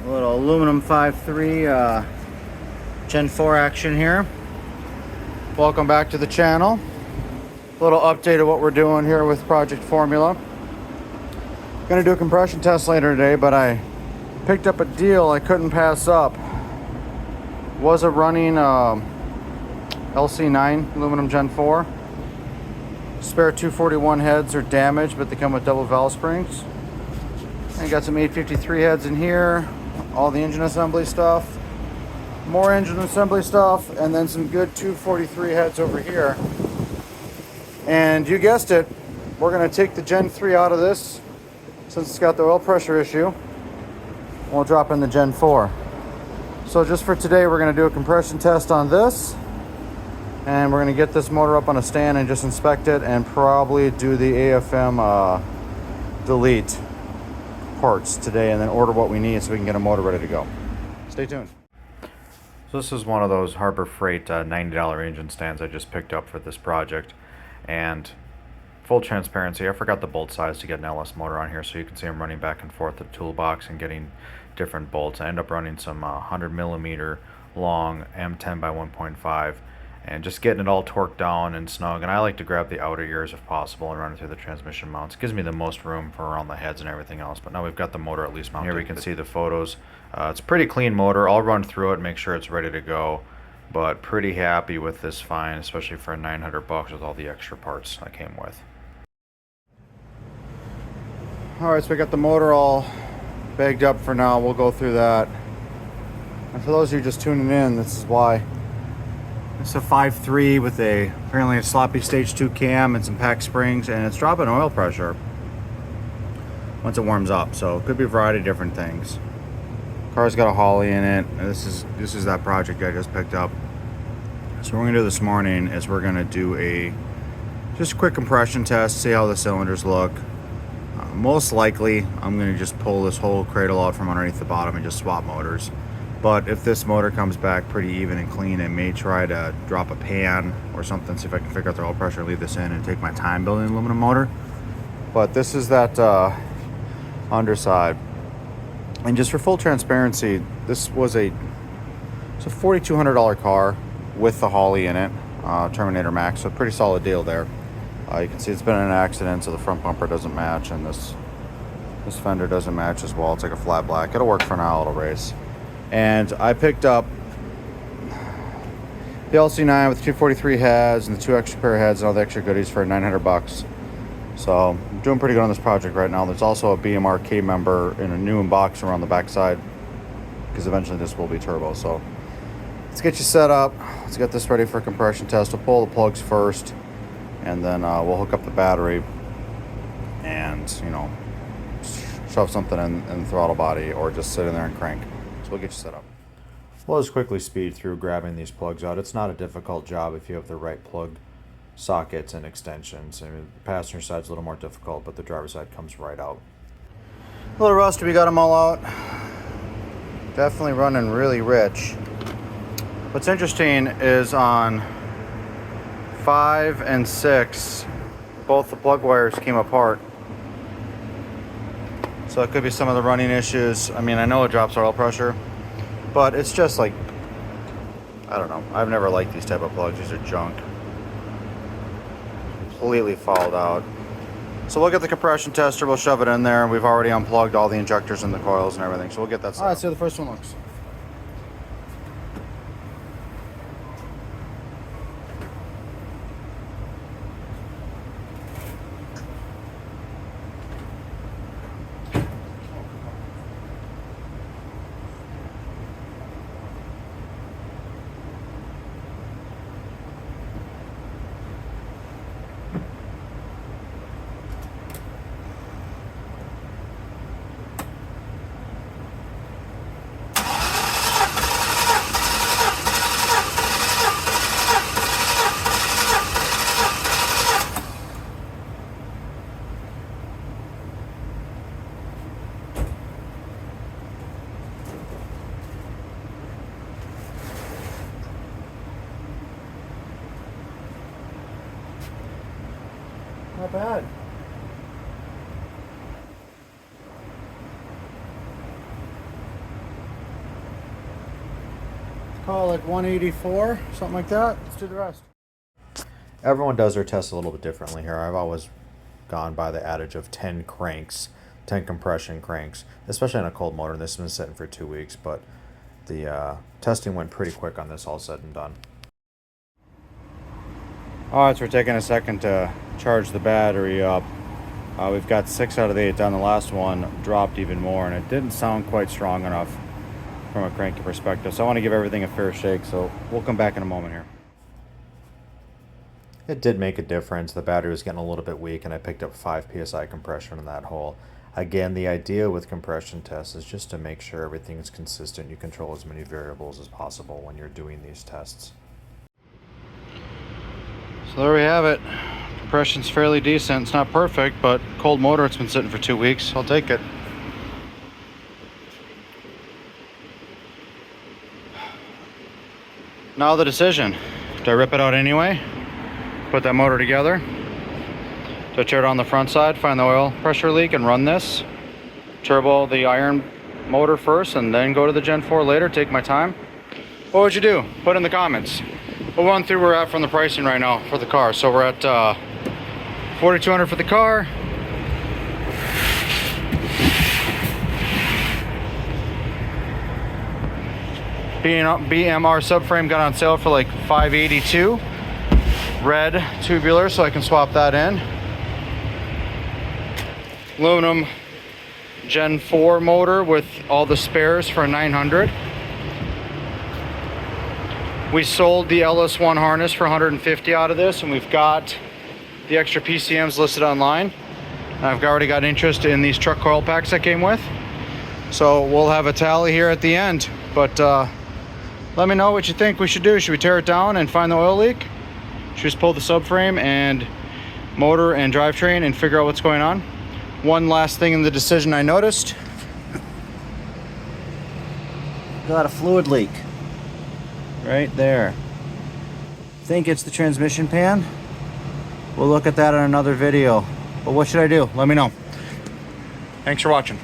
A little aluminum 5.3 Gen 4 action here. Welcome back to the channel. A little update of what we're doing here with Project Formula. Gonna do a compression test later today, but I picked up a deal I couldn't pass up. Was a running LC9 aluminum Gen 4. Spare 241 heads are damaged, but they come with double valve springs. I got some 853 heads in here, all the engine assembly stuff, more engine assembly stuff, and then some good 243 heads over here. And you guessed it, we're gonna take the Gen 3 out of this since it's got the oil pressure issue. We'll drop in the Gen 4. So just for today, we're gonna do a compression test on this, and we're gonna get this motor up on a stand and just inspect it and probably do the AFM delete parts today and then order what we need so we can get a motor ready to go. Stay tuned. So this is one of those Harbor Freight $90 engine stands I just picked up for this project. And full transparency, I forgot the bolt size to get an LS motor on here, so you can see I'm running back and forth the toolbox and getting different bolts. I end up running some 100mm long M10 by 1.5 and just getting it all torqued down and snug. And I like to grab the outer ears if possible and run it through the transmission mounts. It gives me the most room for around the heads and everything else. But now we've got the motor at least mounted. Here we can see the photos. It's a pretty clean motor. I'll run through it and make sure it's ready to go. But pretty happy with this find, especially for $900 with all the extra parts that came with. Alright, so we got the motor all bagged up for now. We'll go through that. And for those of you just tuning in, this is why. It's a 5.3 with apparently a sloppy stage 2 cam and some pack springs, and it's dropping oil pressure once it warms up. So it could be a variety of different things. Car's got a Holly in it. This is that project I just picked up. So what we're gonna do this morning is we're gonna do a just quick compression test, see how the cylinders look. Most likely I'm gonna just pull this whole cradle out from underneath the bottom and just swap motors. But if this motor comes back pretty even and clean, I may try to drop a pan or something, see if I can figure out the oil pressure, leave this in, and take my time building an aluminum motor. But this is that underside. And just for full transparency, this was it's a $4,200 car with the Holly in it, Terminator Max, so pretty solid deal there. You can see it's been in an accident, so the front bumper doesn't match, and this fender doesn't match as well. It's like a flat black. It'll work for now, it'll race. And I picked up the LC9 with 243 heads and the 2 extra pair of heads and all the extra goodies for $900. So I'm doing pretty good on this project right now. There's also a BMRK member in a new box around the backside because eventually this will be turbo. So let's get you set up. Let's get this ready for a compression test. We'll pull the plugs first, and then we'll hook up the battery and, you know, shove something in the throttle body or just sit in there and crank. So we'll get you set up. We'll just quickly speed through grabbing these plugs out. It's not a difficult job if you have the right plug sockets and extensions. I mean, the passenger side's a little more difficult, but the driver's side comes right out. A little rusty, we got them all out. Definitely running really rich. What's interesting is on 5 and 6, both the plug wires came apart. So it could be some of the running issues. I mean, I know it drops oil pressure, but it's just like, I don't know. I've never liked these type of plugs. These are junk. Completely fouled out. So we'll get the compression tester, we'll shove it in there. We've already unplugged all the injectors and the coils and everything, so we'll get that set up. All right, see how the first one looks. Not bad. Call it 184, something like that. Let's do the rest. Everyone does their tests a little bit differently here. I've always gone by the adage of 10 cranks, 10 compression cranks, especially on a cold motor. This has been sitting for 2 weeks, but the testing went pretty quick on this, all said and done. All right, so we're taking a second to charge the battery up. We've got 6 out of the 8 done. The last one dropped even more, and it didn't sound quite strong enough from a cranky perspective. So I want to give everything a fair shake, so we'll come back in a moment here. It did make a difference. The battery was getting a little bit weak, and I picked up 5 psi compression in that hole. Again, the idea with compression tests is just to make sure everything is consistent. You control as many variables as possible when you're doing these tests. So there we have it. Compression's fairly decent. It's not perfect, but cold motor, it's been sitting for 2 weeks. I'll take it. Now the decision. Do I rip it out anyway? Put that motor together? Do I tear it on the front side, find the oil pressure leak, and run this? Turbo the iron motor first and then go to the Gen 4 later, take my time? What would you do? Put in the comments. We'll run through where we're at from the pricing right now for the car. So we're at $4,200 for the car. BMR subframe got on sale for like $582. Red tubular, so I can swap that in. Aluminum Gen 4 motor with all the spares for $900. We sold the LS1 harness for $150 out of this, and we've got the extra PCMs listed online. I've already got interest in these truck coil packs that came with. So we'll have a tally here at the end, but let me know what you think we should do. Should we tear it down and find the oil leak? Should we just pull the subframe and motor and drivetrain and figure out what's going on? One last thing in the decision I noticed. Got a fluid leak right there. Think it's the transmission pan. We'll look at that in another video. But what should I do? Let me know. Thanks for watching.